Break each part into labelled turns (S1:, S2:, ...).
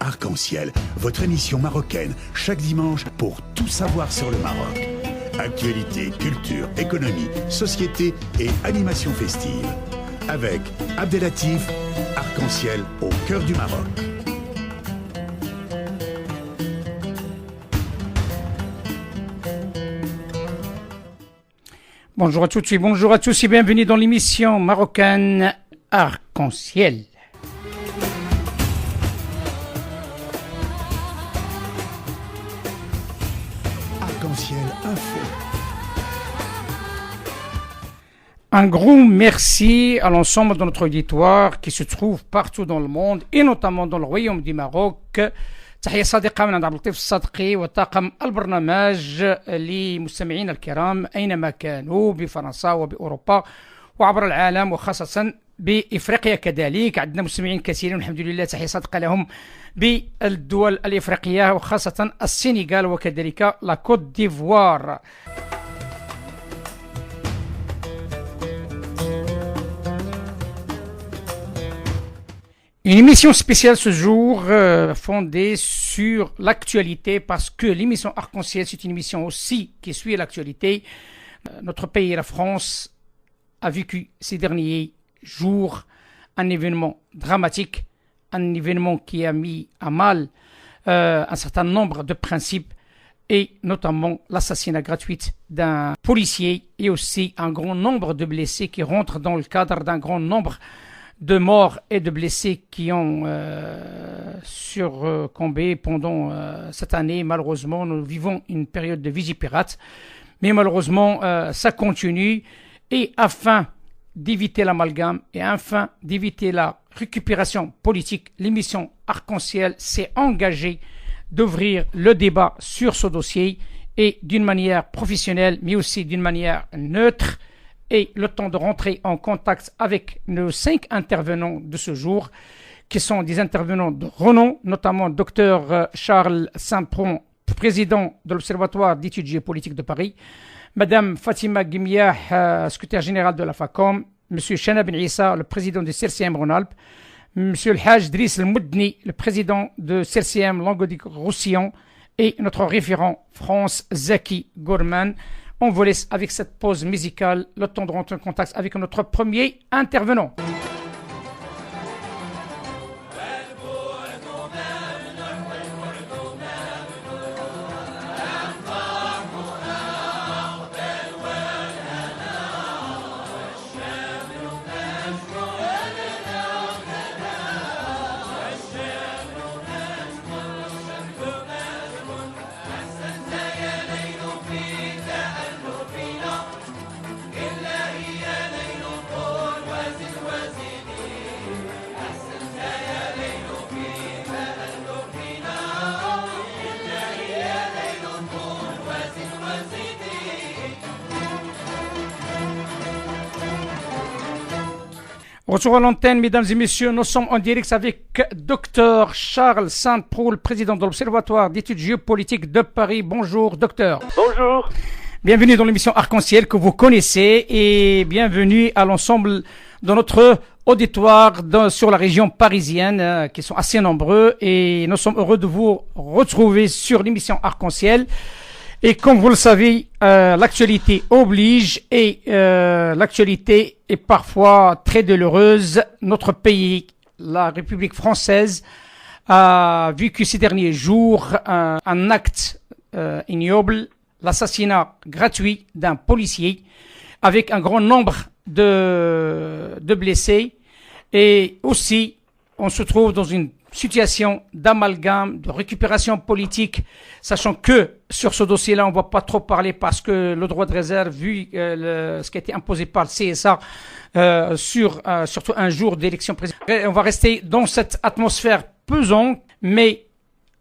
S1: Arc-en-Ciel, votre émission marocaine, chaque dimanche pour tout savoir sur le Maroc. Actualité, culture, économie, société et animation festive. Avec Abdelatif, Arc-en-Ciel au cœur du Maroc.
S2: Bonjour à toutes et bonjour à tous et bienvenue dans l'émission marocaine Arc-en-Ciel.
S1: Arc-en-Ciel Info.
S2: Un grand merci à l'ensemble de notre auditoire qui se trouve partout dans le monde et notamment dans le royaume du Maroc. تحية صادقة من عند عبد اللطيف الصدقي وطاقم البرنامج لمستمعينا الكرام أينما كانوا بفرنسا وبأوروبا وعبر العالم وخاصة بإفريقيا كذلك. عندنا مستمعين كثيرين والحمد لله، تحية صادقة لهم بالدول الإفريقية وخاصة السنغال وكذلك لا كوت ديفوار. Une émission spéciale ce jour fondée sur l'actualité parce que l'émission Arc-en-Ciel c'est une émission aussi qui suit l'actualité. Notre pays, la France, a vécu ces derniers jours un événement dramatique, un événement qui a mis à mal un certain nombre de principes et notamment l'assassinat gratuit d'un policier et aussi un grand nombre de blessés qui rentrent dans le cadre d'un grand nombre de morts et de blessés qui ont surcombé pendant cette année. Malheureusement, nous vivons une période de Vigipirate, mais malheureusement, ça continue. Et afin d'éviter l'amalgame et afin d'éviter la récupération politique, l'émission Arc-en-Ciel s'est engagée d'ouvrir le débat sur ce dossier et d'une manière professionnelle, mais aussi d'une manière neutre. Et le temps de rentrer en contact avec nos 5 intervenants de ce jour, qui sont des intervenants de renom, notamment Dr Charles Saint-Pront, président de l'Observatoire d'études géopolitiques de Paris, Madame Fatima Guimiah, secrétaire générale de la FACOM, Monsieur Chana Ben Issa, le président de CERCM Rhône-Alpes, Monsieur El Haj Driss El Moudni, le président de CERCM Languedoc-Roussillon, et notre référent France, Zaki Gourman. On vous laisse avec cette pause musicale, le temps de rentrer en contact avec notre premier intervenant. Retour à l'antenne, mesdames et messieurs, nous sommes en direct avec Dr Charles Saint-Pront, le président de l'Observatoire d'études géopolitiques de Paris. Bonjour, docteur.
S3: Bonjour.
S2: Bienvenue dans l'émission Arc-en-Ciel que vous connaissez et bienvenue à l'ensemble de notre auditoire sur la région parisienne qui sont assez nombreux et nous sommes heureux de vous retrouver sur l'émission Arc-en-Ciel. Et comme vous le savez, l'actualité oblige et l'actualité est parfois très douloureuse. Notre pays, la République française, a vécu ces derniers jours un acte ignoble, l'assassinat gratuit d'un policier avec un grand nombre de blessés. Et aussi, on se trouve dans une situation d'amalgame, de récupération politique, sachant que sur ce dossier-là, on ne va pas trop parler parce que le droit de réserve, vu ce qui a été imposé par le CSA sur surtout un jour d'élection présidentielle, on va rester dans cette atmosphère pesante, mais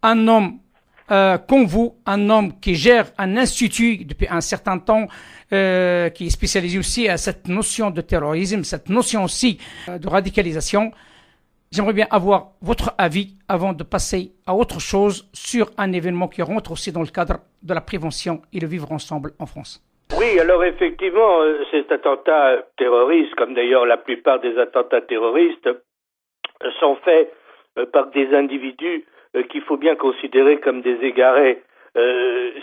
S2: un homme comme vous, un homme qui gère un institut depuis un certain temps, qui est spécialisé aussi à cette notion de terrorisme, cette notion aussi de radicalisation. J'aimerais bien avoir votre avis avant de passer à autre chose sur un événement qui rentre aussi dans le cadre de la prévention et le vivre ensemble en France.
S3: Oui, alors effectivement, cet attentat terroriste, comme d'ailleurs la plupart des attentats terroristes, sont faits par des individus qu'il faut bien considérer comme des égarés.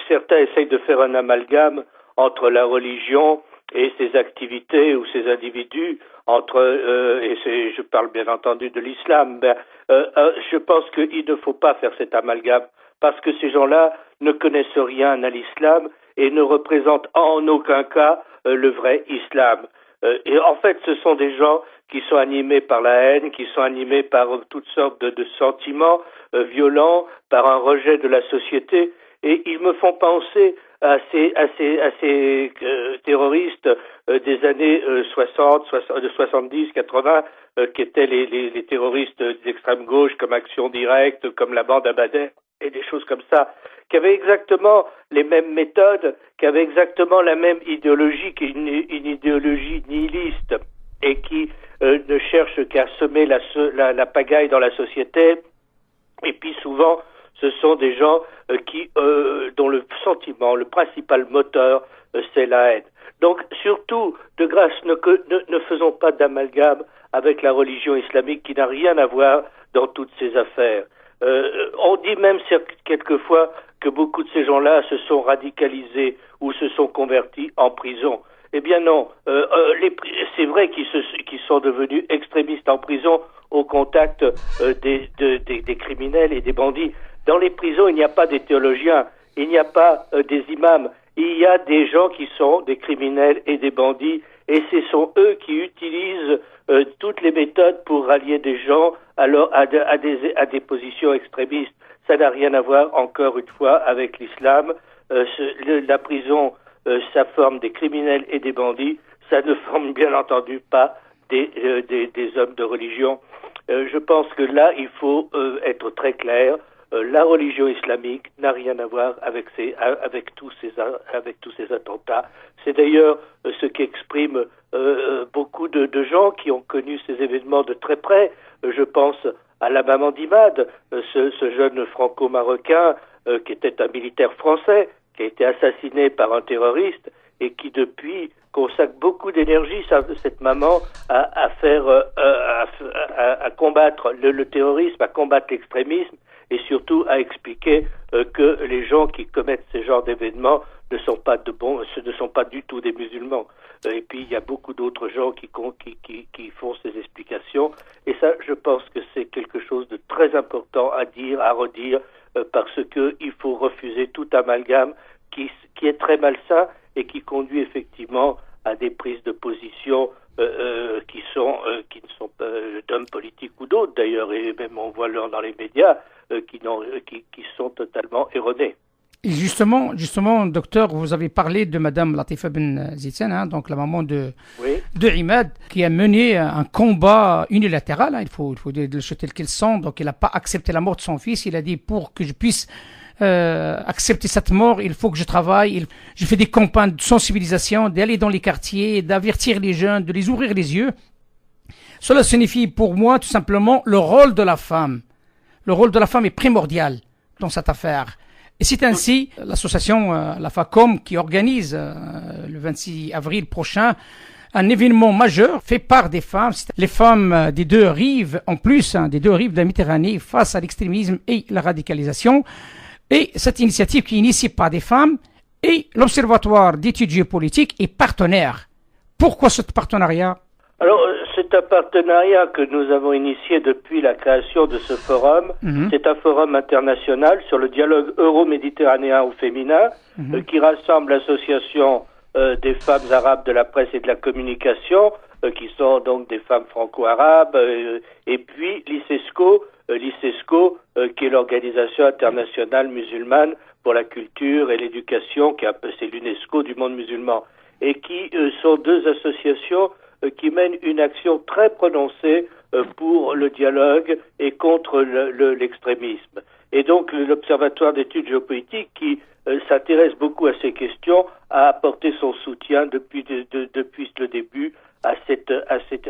S3: Certains essayent de faire un amalgame entre la religion et ses activités ou ses individus, je parle bien entendu de l'islam. Je pense qu'il ne faut pas faire cet amalgame, parce que ces gens-là ne connaissent rien à l'islam et ne représentent en aucun cas le vrai islam. Et en fait, ce sont des gens qui sont animés par la haine, qui sont animés par toutes sortes de sentiments violents, par un rejet de la société, et ils me font penser à ces terroristes des années 70, 80, qui étaient les terroristes d'extrême gauche, comme Action Directe, comme la bande Abadès, et des choses comme ça, qui avaient exactement les mêmes méthodes, qui avaient exactement la même idéologie, qui est une idéologie nihiliste, et qui ne cherche qu'à semer la pagaille dans la société. Et puis souvent, ce sont des gens dont le sentiment, le principal moteur, c'est la haine. Donc, surtout, de grâce, ne faisons pas d'amalgame avec la religion islamique qui n'a rien à voir dans toutes ces affaires. On dit même quelquefois que beaucoup de ces gens-là se sont radicalisés ou se sont convertis en prison. Eh bien non, c'est vrai qu'ils sont devenus extrémistes en prison au contact des criminels et des bandits. Dans les prisons, il n'y a pas des théologiens, il n'y a pas des imams, il y a des gens qui sont des criminels et des bandits, et ce sont eux qui utilisent toutes les méthodes pour rallier des gens à des positions extrémistes. Ça n'a rien à voir, encore une fois, avec l'islam. La prison, ça forme des criminels et des bandits, ça ne forme bien entendu pas des hommes de religion. Je pense que là, il faut être très clair. La religion islamique n'a rien à voir avec tous ces attentats. C'est d'ailleurs ce qu'expriment beaucoup de gens qui ont connu ces événements de très près. Je pense à la maman d'Imad, ce jeune franco-marocain qui était un militaire français, qui a été assassiné par un terroriste et qui depuis consacre beaucoup d'énergie, cette maman, à combattre le terrorisme, à combattre l'extrémisme, et surtout à expliquer que les gens qui commettent ce genre d'événements ne sont pas du tout des musulmans. Et puis il y a beaucoup d'autres gens qui font ces explications. Et ça, je pense que c'est quelque chose de très important à dire, à redire, parce que il faut refuser tout amalgame qui est très malsain et qui conduit effectivement à des prises de position qui ne sont pas d'hommes politiques ou d'autres d'ailleurs, et même on voit dans les médias qui sont totalement erronés.
S2: Et justement, docteur, vous avez parlé de Madame Latifa Ben Zitzen, donc la maman de Imad, qui a mené un combat unilatéral, il faut dire le tel qu'ils sont, donc il n'a pas accepté la mort de son fils, il a dit pour que je puisse accepter cette mort, il faut que je travaille, je fais des campagnes de sensibilisation, d'aller dans les quartiers, d'avertir les jeunes, de les ouvrir les yeux. Cela signifie pour moi tout simplement le rôle de la femme. Le rôle de la femme est primordial dans cette affaire. Et c'est ainsi l'association la FACOM qui organise le 26 avril prochain un événement majeur fait par des femmes, les femmes des deux rives, en plus des deux rives de la Méditerranée face à l'extrémisme et la radicalisation. Et cette initiative qui est initiée par des femmes et l'Observatoire d'études géopolitiques est partenaire. Pourquoi ce partenariat ?
S3: Alors, c'est un partenariat que nous avons initié depuis la création de ce forum. C'est un forum international sur le dialogue euro-méditerranéen au féminin qui rassemble l'association des femmes arabes de la presse et de la communication, qui sont donc des femmes franco-arabes, et puis l'ICESCO, qui est l'organisation internationale musulmane pour la culture et l'éducation, c'est l'UNESCO du monde musulman, et qui sont deux associations qui mènent une action très prononcée pour le dialogue et contre l'extrémisme. Et donc l'Observatoire d'études géopolitiques, qui s'intéresse beaucoup à ces questions, a apporté son soutien depuis le début à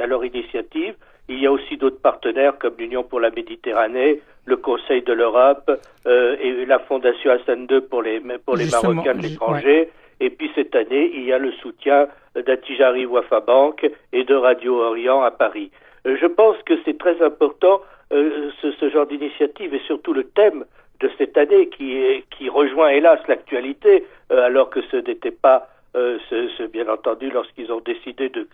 S3: leur initiative. Il y a aussi d'autres partenaires comme l'Union pour la Méditerranée, le Conseil de l'Europe et la Fondation Hassan II pour les Marocains de l'étranger. Et puis cette année, il y a le soutien d'Attijari Wafa Bank et de Radio Orient à Paris. Je pense que c'est très important ce genre d'initiative et surtout le thème de cette année qui rejoint hélas l'actualité, alors que ce n'était pas bien entendu, lorsqu'ils ont décidé de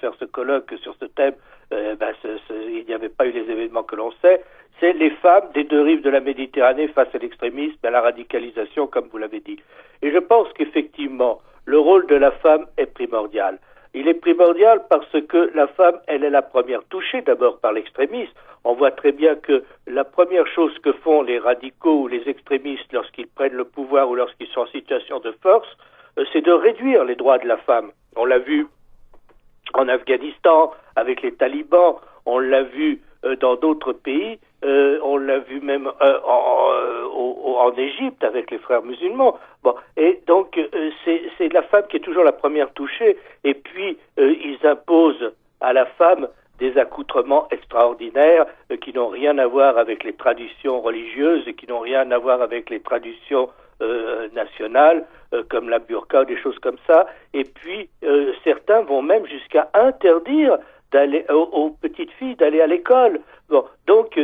S3: faire ce colloque sur ce thème, il n'y avait pas eu les événements que l'on sait. C'est les femmes des deux rives de la Méditerranée face à l'extrémisme et à la radicalisation, comme vous l'avez dit. Et je pense qu'effectivement, le rôle de la femme est primordial. Il est primordial parce que la femme, elle est la première touchée d'abord par l'extrémisme. On voit très bien que la première chose que font les radicaux ou les extrémistes lorsqu'ils prennent le pouvoir ou lorsqu'ils sont en situation de force, c'est de réduire les droits de la femme. On l'a vu en Afghanistan avec les talibans, on l'a vu dans d'autres pays, on l'a vu même en Égypte avec les frères musulmans. Bon, et donc c'est la femme qui est toujours la première touchée. Et puis ils imposent à la femme des accoutrements extraordinaires qui n'ont rien à voir avec les traditions religieuses et qui n'ont rien à voir avec les traditions nationales, comme la burqa, des choses comme ça. Et puis certains vont même jusqu'à interdire d'aller aux petites filles d'aller à l'école. Bon, donc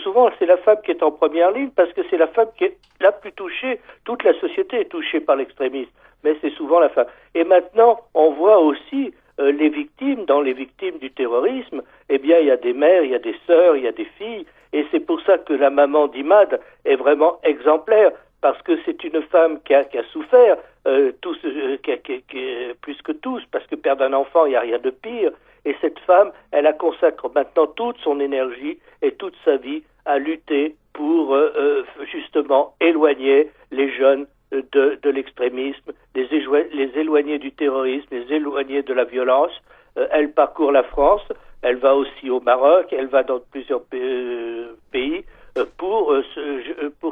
S3: souvent c'est la femme qui est en première ligne parce que c'est la femme qui est la plus touchée. Toute la société est touchée par l'extrémisme, mais c'est souvent la femme. Et maintenant, on voit aussi les victimes, dans les victimes du terrorisme, eh bien il y a des mères, il y a des sœurs, il y a des filles, et c'est pour ça que la maman d'Imad est vraiment exemplaire, parce que c'est une femme qui a souffert, plus que tous, parce que perdre un enfant, il n'y a rien de pire. Et cette femme, elle consacre maintenant toute son énergie et toute sa vie à lutter pour justement éloigner les jeunes de l'extrémisme, les éloigner du terrorisme, les éloigner de la violence. Elle parcourt la France, elle va aussi au Maroc, elle va dans plusieurs pays pour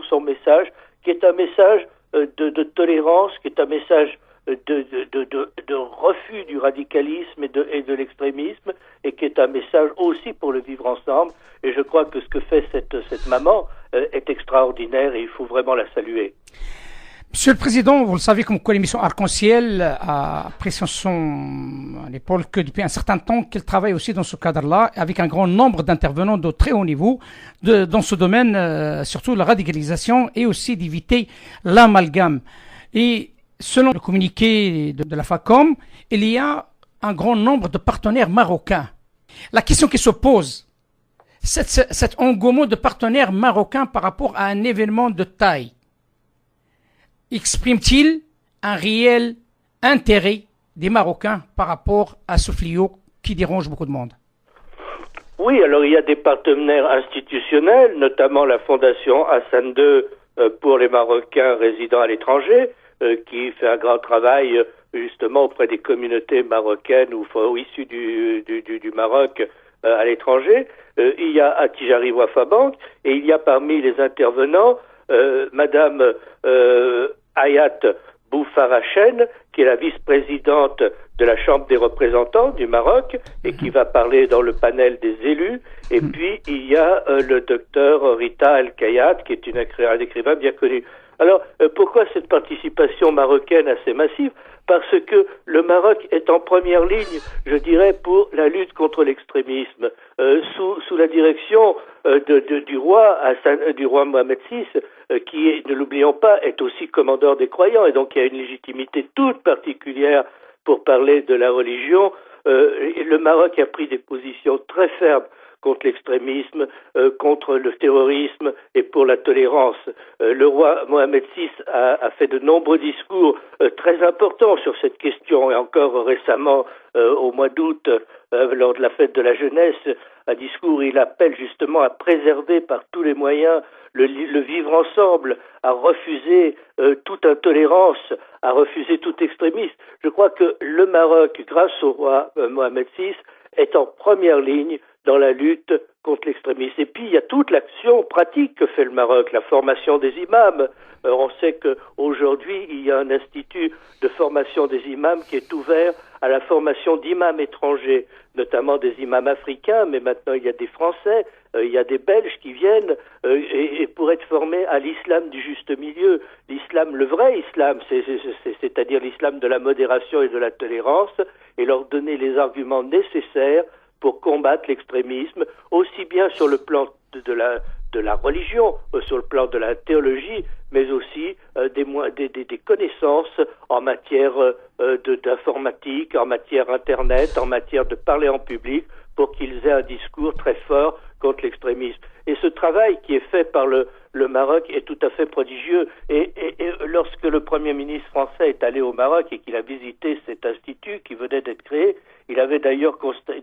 S3: son message, qui est un message de tolérance, qui est un message de refus du radicalisme et de l'extrémisme, et qui est un message aussi pour le vivre ensemble. Et je crois que ce que fait cette maman est extraordinaire et il faut vraiment la saluer.
S2: Monsieur le Président, vous le savez comme l'émission Arc-en-Ciel a pris sur son épaule que depuis un certain temps qu'elle travaille aussi dans ce cadre-là, avec un grand nombre d'intervenants de très haut niveau dans ce domaine, surtout la radicalisation et aussi d'éviter l'amalgame. Et selon le communiqué de la FACOM, il y a un grand nombre de partenaires marocains. La question qui se pose, cet engouement de partenaires marocains par rapport à un événement de taille, exprime-t-il un réel intérêt des Marocains par rapport à ce fléau qui dérange beaucoup de monde?
S3: Oui, alors il y a des partenaires institutionnels, notamment la Fondation Hassan II pour les Marocains résidant à l'étranger, qui fait un grand travail justement auprès des communautés marocaines ou issues du Maroc à l'étranger. Il y a Attijari Wafa Bank et il y a parmi les intervenants Madame Hayat Boufarachen, qui est la vice-présidente de la Chambre des représentants du Maroc et qui va parler dans le panel des élus. Et puis, il y a le docteur Rita El-Kayat, qui est un écrivain bien connu. Alors, pourquoi cette participation marocaine assez massive? Parce que le Maroc est en première ligne, je dirais, pour la lutte contre l'extrémisme. Sous la direction du roi Mohamed VI, qui, ne l'oublions pas, est aussi commandeur des croyants, et donc il y a une légitimité toute particulière pour parler de la religion. Le Maroc a pris des positions très fermes contre l'extrémisme, contre le terrorisme et pour la tolérance. Le roi Mohamed VI a fait de nombreux discours très importants sur cette question, et encore récemment, au mois d'août, lors de la fête de la jeunesse, un discours où il appelle justement à préserver par tous les moyens le vivre ensemble, à refuser toute intolérance, à refuser tout extrémisme. Je crois que le Maroc, grâce au roi Mohamed VI, est en première ligne dans la lutte contre l'extrémisme. Et puis, il y a toute l'action pratique que fait le Maroc, la formation des imams. On sait qu'aujourd'hui, il y a un institut de formation des imams qui est ouvert à la formation d'imams étrangers, notamment des imams africains, mais maintenant il y a des Français, il y a des Belges qui viennent et pour être formés à l'islam du juste milieu, l'islam, le vrai islam, c'est-à-dire l'islam de la modération et de la tolérance, et leur donner les arguments nécessaires pour combattre l'extrémisme, aussi bien sur le plan de la religion, sur le plan de la théologie, mais aussi des connaissances en matière d'informatique, en matière Internet, en matière de parler en public, pour qu'ils aient un discours très fort contre l'extrémisme. Et ce travail qui est fait par le Maroc est tout à fait prodigieux. Et lorsque le Premier ministre français est allé au Maroc et qu'il a visité cet institut qui venait d'être créé, il avait d'ailleurs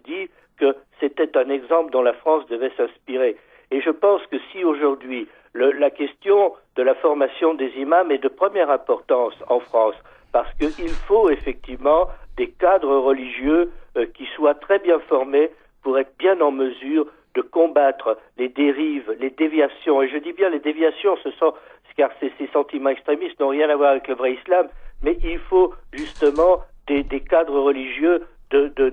S3: dit que c'était un exemple dont la France devait s'inspirer. Et je pense que si aujourd'hui la question de la formation des imams est de première importance en France, parce qu'il faut effectivement des cadres religieux qui soient très bien formés pour être bien en mesure de combattre les dérives, les déviations. Et je dis bien les déviations, car ces sentiments extrémistes n'ont rien à voir avec le vrai islam, mais il faut justement des cadres religieux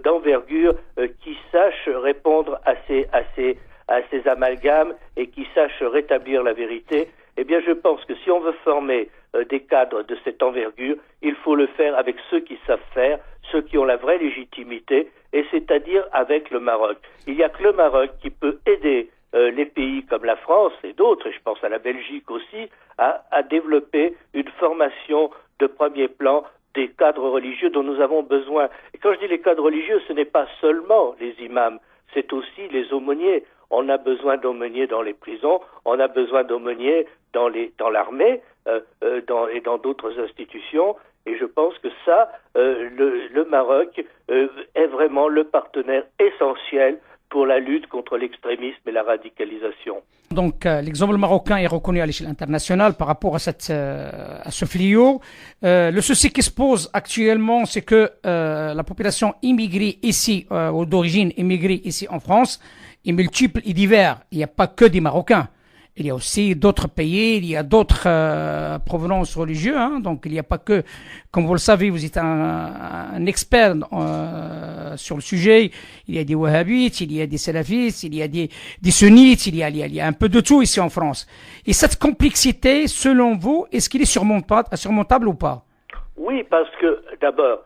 S3: d'envergure qui sachent répondre à ces amalgames et qui sachent rétablir la vérité. Eh bien, je pense que si on veut former des cadres de cette envergure, il faut le faire avec ceux qui savent faire, ceux qui ont la vraie légitimité, et c'est-à-dire avec le Maroc. Il n'y a que le Maroc qui peut aider les pays comme la France et d'autres, et je pense à la Belgique aussi, à développer une formation de premier plan des cadres religieux dont nous avons besoin. Et quand je dis les cadres religieux, ce n'est pas seulement les imams, c'est aussi les aumôniers. On a besoin d'aumôniers dans les prisons, on a besoin d'aumôniers dans l'armée et dans d'autres institutions. Et je pense que ça, le Maroc est vraiment le partenaire essentiel pour la lutte contre l'extrémisme et la radicalisation.
S2: Donc, l'exemple marocain est reconnu à l'échelle internationale par rapport à ce fléau. Le souci qui se pose actuellement, c'est que la population immigrée ici, ou d'origine immigrée ici en France, est multiple et divers. Il n'y a pas que des Marocains. Il y a aussi d'autres pays, il y a d'autres provenances religieuses. Hein, donc, il n'y a pas que, comme vous le savez, vous êtes un expert sur le sujet. Il y a des wahhabites, il y a des salafistes, il y a des sunnites, il y a un peu de tout ici en France. Et cette complexité, selon vous, est-ce qu'il est surmontable ou pas?
S3: Oui, parce que d'abord,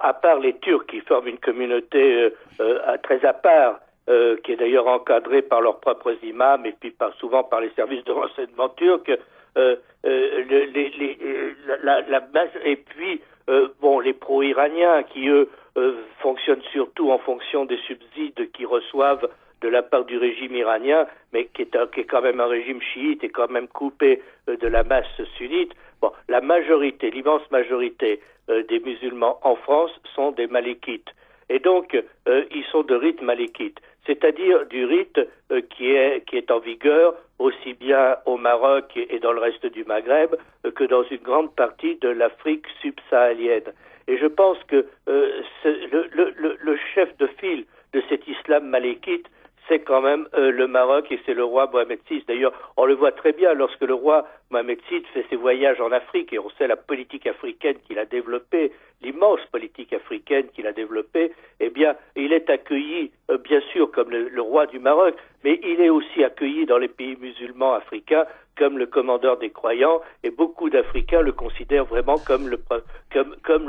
S3: à part les Turcs qui forment une communauté très à part, qui est d'ailleurs encadrée par leurs propres imams et puis souvent par les services de renseignement turcs, et puis les pro-iraniens qui eux fonctionnent surtout en fonction des subsides qu'ils reçoivent de la part du régime iranien, mais qui est quand même un régime chiite et quand même coupé de la masse sunnite. Bon, la majorité, l'immense majorité des musulmans en France sont des malékites. Et donc, ils sont de rite malékite, c'est-à-dire du rite qui est en vigueur aussi bien au Maroc et dans le reste du Maghreb que dans une grande partie de l'Afrique subsaharienne. Et je pense que le chef de file de cet islam malékite, c'est quand même le Maroc et c'est le roi Mohamed VI. D'ailleurs, on le voit très bien lorsque le roi Mohamed VI fait ses voyages en Afrique, et on sait la politique africaine qu'il a développée, l'immense politique africaine qu'il a développée, eh bien, il est accueilli, bien sûr, comme le roi du Maroc, mais il est aussi accueilli dans les pays musulmans africains comme le commandeur des croyants, et beaucoup d'Africains le considèrent vraiment comme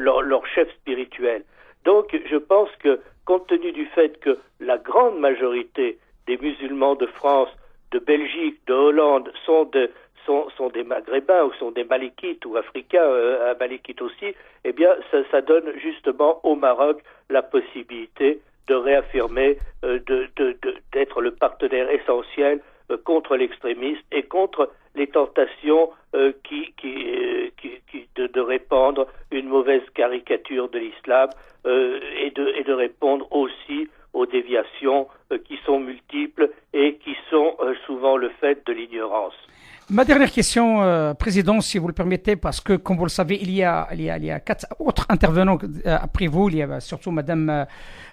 S3: leur chef spirituel. Donc, je pense que, compte tenu du fait que la grande majorité des musulmans de France, de Belgique, de Hollande sont des Maghrébins ou sont des Malékites ou Africains, Malékites aussi, eh bien, ça donne justement au Maroc la possibilité de réaffirmer, d'être le partenaire essentiel contre l'extrémisme et contre les tentations de répandre une mauvaise caricature de l'islam et de répondre aussi aux déviations qui sont multiples et qui sont souvent le fait de l'ignorance.
S2: Ma dernière question, Président, si vous le permettez, parce que, comme vous le savez, il y a 4 autres intervenants après vous. Il y a surtout Madame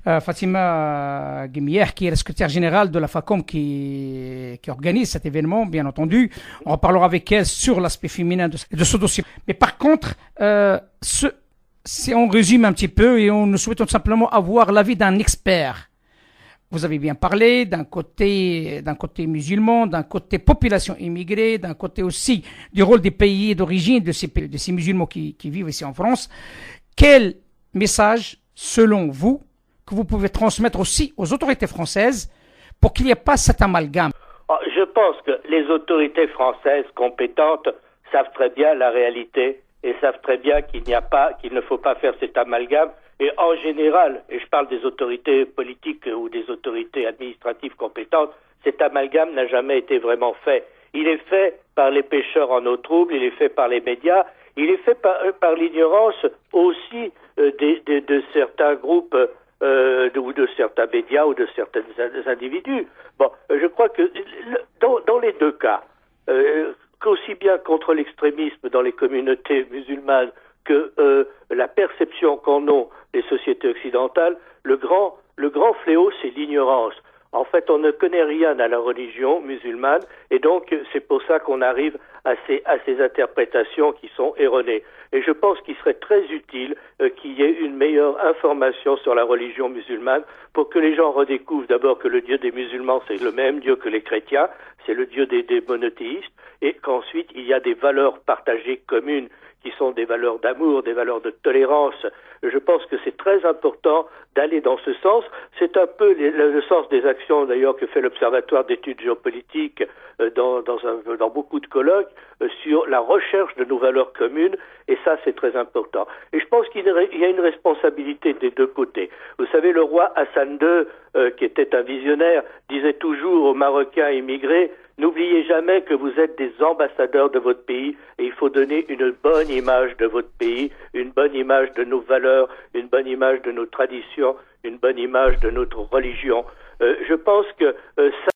S2: Fatima Guimier, qui est la secrétaire générale de la FACOM, qui organise cet événement, bien entendu. On reparlera avec elle sur l'aspect féminin de ce dossier. Mais par contre, si on résume un petit peu et nous souhaitons simplement avoir l'avis d'un expert. Vous avez bien parlé d'un côté musulman, d'un côté population immigrée, d'un côté aussi du rôle des pays d'origine de ces musulmans qui vivent ici en France. Quel message, selon vous, que que vous pouvez transmettre aussi aux autorités françaises pour qu'il n'y ait pas cet amalgame?
S3: Je pense que les autorités françaises compétentes savent très bien la réalité et savent très bien qu'il ne faut pas faire cet amalgame. Et en général, et je parle des autorités politiques ou des autorités administratives compétentes, cet amalgame n'a jamais été vraiment fait. Il est fait par les pêcheurs en eau trouble, il est fait par les médias, il est fait par l'ignorance aussi de certains groupes ou de certains médias ou de certains individus. Bon, je crois que dans les deux cas, qu'aussi bien contre l'extrémisme dans les communautés musulmanes que la perception qu'en ont les sociétés occidentales, le grand fléau, c'est l'ignorance. En fait, on ne connaît rien à la religion musulmane et donc c'est pour ça qu'on arrive à ces interprétations qui sont erronées. Et je pense qu'il serait très utile qu'il y ait une meilleure information sur la religion musulmane pour que les gens redécouvrent d'abord que le Dieu des musulmans, c'est le même Dieu que les chrétiens, c'est le Dieu des monothéistes, et qu'ensuite il y a des valeurs partagées communes qui sont des valeurs d'amour, des valeurs de tolérance. Je pense que c'est très important d'aller dans ce sens. C'est un peu le sens des actions d'ailleurs que fait l'Observatoire d'études géopolitiques dans beaucoup de colloques sur la recherche de nos valeurs communes, et ça c'est très important. Et je pense qu'il y a une responsabilité des deux côtés. Vous savez, le roi Hassan II, qui était un visionnaire, disait toujours aux Marocains immigrés: n'oubliez jamais que vous êtes des ambassadeurs de votre pays et il faut donner une bonne image de votre pays, une bonne image de nos valeurs, une bonne image de nos traditions, une bonne image de notre religion. Je pense que ça